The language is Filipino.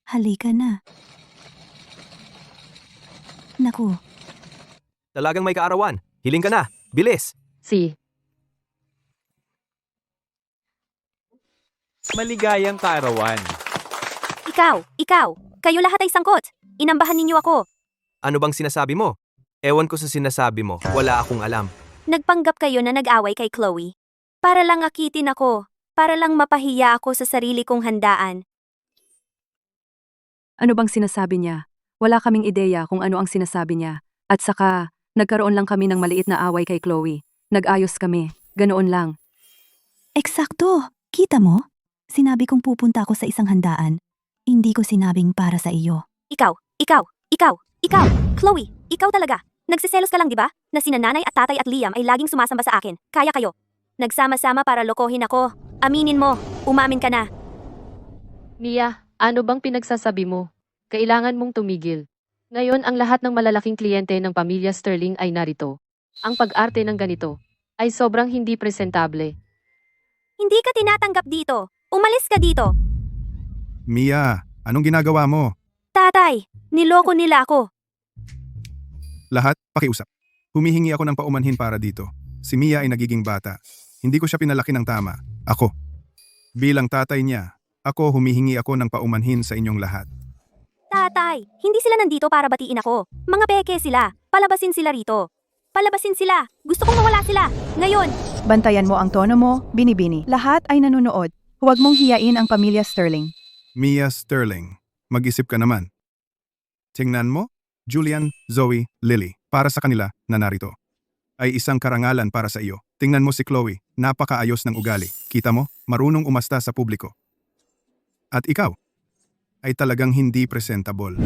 Halika na. Naku, Talagang may kaarawan. Hiling ka na. Bilis! Si. Maligayang kaarawan. Ikaw, kayo lahat ay sangkot. Inambahan ninyo ako. Ano bang sinasabi mo? Ewan ko sa sinasabi mo. Wala akong alam. Nagpanggap kayo na nag-away kay Chloe. Para lang akitin ako. Para lang mapahiya ako sa sarili kong handaan. Ano bang sinasabi niya? Wala kaming ideya kung ano ang sinasabi niya. At saka, nagkaroon lang kami ng maliit na away kay Chloe. Nag-ayos kami. Ganoon lang. eksakto. Kita mo? Sinabi kong pupunta ako sa isang handaan. Hindi ko sinabing para sa iyo. Ikaw. Chloe, ikaw talaga. Nagsiselos ka lang, di ba? Na sina nanay at tatay at Liam ay laging sumasamba sa akin. Kaya kayo. Nagsama-sama para lokohin ako. Aminin mo. Umamin ka na. Mia, ano bang pinagsasabi mo? Kailangan mong tumigil. Ngayon ang lahat ng malalaking kliyente ng pamilya Sterling ay narito. Ang pag-arte ng ganito ay sobrang hindi presentable. Hindi ka tinatanggap dito. Umalis ka dito. Mia, anong ginagawa mo? Tatay, niloko nila ako. Lahat, pakiusap. Humihingi ako ng paumanhin para dito. Si Mia ay nagiging bata. Hindi ko siya pinalaki ng tama. Ako. Bilang tatay niya, humihingi ako ng paumanhin sa inyong lahat. Tatay, hindi sila nandito para batiin ako. Mga peke sila. Palabasin sila rito. Palabasin sila. Gusto kong mawala sila. Ngayon. Bantayan mo ang tono mo, Binibini. Lahat ay nanonood. Huwag mong hiyain ang pamilya Sterling. Mia Sterling, mag-isip ka naman. Tingnan mo, Julian, Zoe, Lily, para sa kanila na narito. Ay isang karangalan para sa iyo. Tingnan mo si Chloe, napakaayos ng ugali. Kita mo, marunong umasta sa publiko. At ikaw, ay talagang hindi presentable.